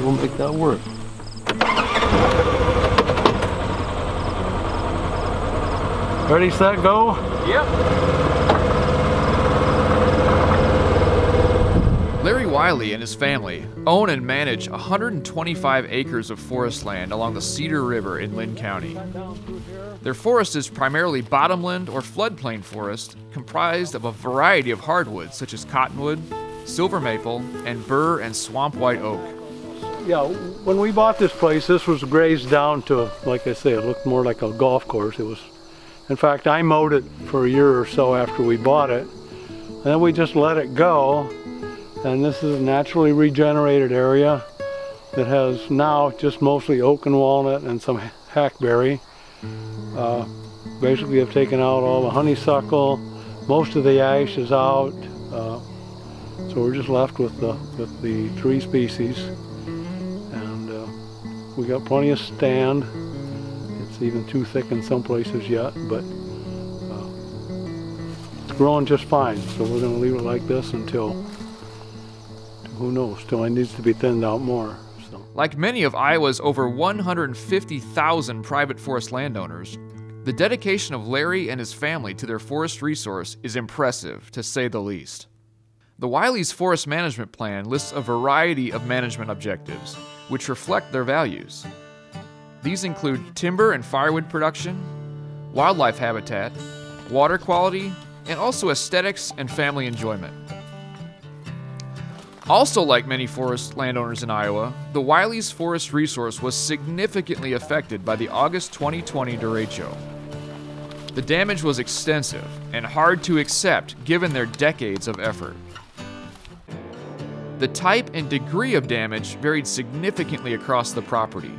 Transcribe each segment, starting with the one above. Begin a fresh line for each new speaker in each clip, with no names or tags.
we'll make that work. Ready, set, go?
Yep. Larry Wiley and his family own and manage 125 acres of forest land along the Cedar River in Linn County. Their forest is primarily bottomland or floodplain forest comprised of a variety of hardwoods such as cottonwood, silver maple, and burr and swamp white oak.
Yeah, when we bought this place, this was grazed down to, like I say, it looked more like a golf course. It was, in fact, I mowed it for a year or so after we bought it, and then we just let it go. And this is a naturally regenerated area that has now just mostly oak and walnut and some hackberry. Basically, I've taken out all the honeysuckle. Most of the ash is out, so we're just left with the tree species. And we got plenty of stand. It's even too thick in some places yet, but it's growing just fine. So we're going to leave it like this until, who knows, till it needs to be thinned out more. So.
Like many of Iowa's over 150,000 private forest landowners, the dedication of Larry and his family to their forest resource is impressive, to say the least. The Wiley's Forest Management Plan lists a variety of management objectives, which reflect their values. These include timber and firewood production, wildlife habitat, water quality, and also aesthetics and family enjoyment. Also, like many forest landowners in Iowa, the Wiley's forest resource was significantly affected by the August 2020 derecho. The damage was extensive and hard to accept given their decades of effort. The type and degree of damage varied significantly across the property,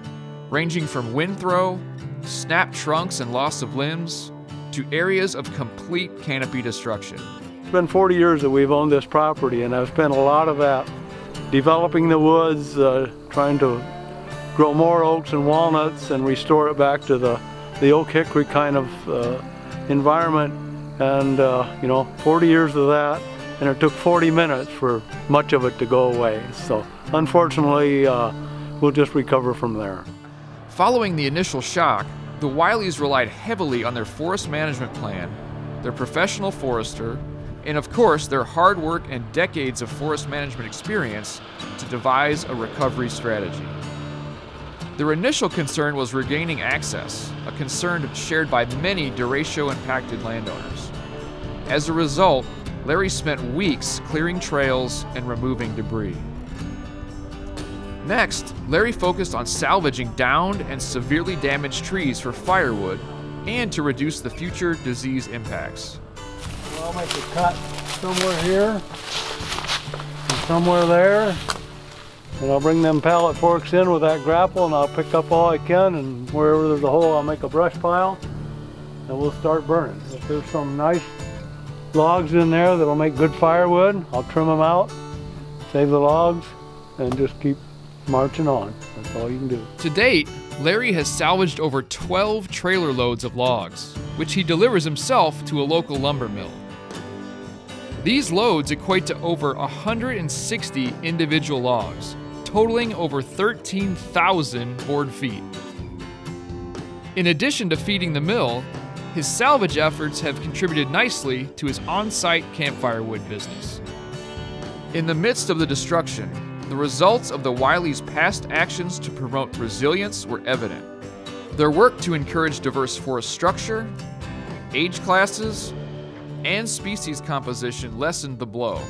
ranging from wind throw, snapped trunks and loss of limbs, to areas of complete canopy destruction.
It's been 40 years that we've owned this property, and I've spent a lot of that developing the woods, trying to grow more oaks and walnuts and restore it back to the oak hickory kind of environment. And you know, 40 years of that, and it took 40 minutes for much of it to go away. So unfortunately, we'll just recover from there.
Following the initial shock, the Wileys relied heavily on their forest management plan, their professional forester, and of course their hard work and decades of forest management experience to devise a recovery strategy. Their initial concern was regaining access, a concern shared by many derecho-impacted landowners. As a result, Larry spent weeks clearing trails and removing debris. Next, Larry focused on salvaging downed and severely damaged trees for firewood and to reduce the future disease impacts.
I'll make a cut somewhere here and somewhere there, and I'll bring them pallet forks in with that grapple, and I'll pick up all I can, and wherever there's a hole I'll make a brush pile and we'll start burning. If there's some nice logs in there that'll make good firewood, I'll trim them out, save the logs, and just keep marching on. That's all you can do.
To date, Larry has salvaged over 12 trailer loads of logs, which he delivers himself to a local lumber mill. These loads equate to over 160 individual logs, totaling over 13,000 board feet. In addition to feeding the mill, his salvage efforts have contributed nicely to his on-site campfire wood business. In the midst of the destruction, the results of the Wileys' past actions to promote resilience were evident. Their work to encourage diverse forest structure, age classes, and species composition lessened the blow,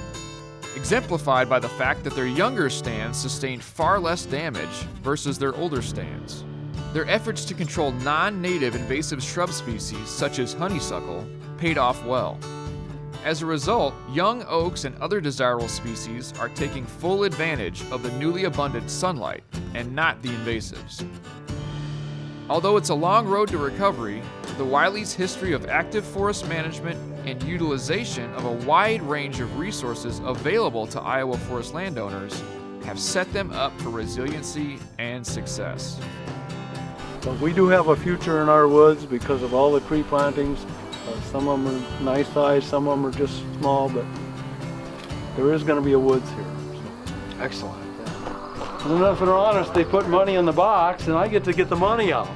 exemplified by the fact that their younger stands sustained far less damage versus their older stands. Their efforts to control non-native invasive shrub species such as honeysuckle paid off well. As a result, young oaks and other desirable species are taking full advantage of the newly abundant sunlight and not the invasives. Although it's a long road to recovery, the Wileys' history of active forest management and utilization of a wide range of resources available to Iowa forest landowners have set them up for resiliency and success.
But we do have a future in our woods because of all the tree plantings. Some of them are nice size, some of them are just small, but there is going to be a woods here. So.
Excellent. Yeah.
And if they're honest, they put money in the box and I get to get the money out.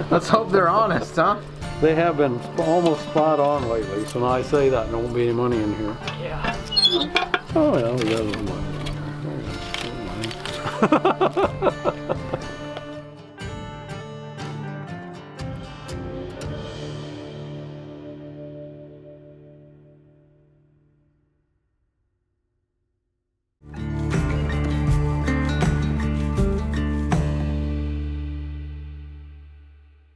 Let's hope they're honest, huh?
They have been almost spot on lately, so now I say that and there won't be any money in here.
Yeah.
Oh yeah, we got a little money in there. There you go. A little money.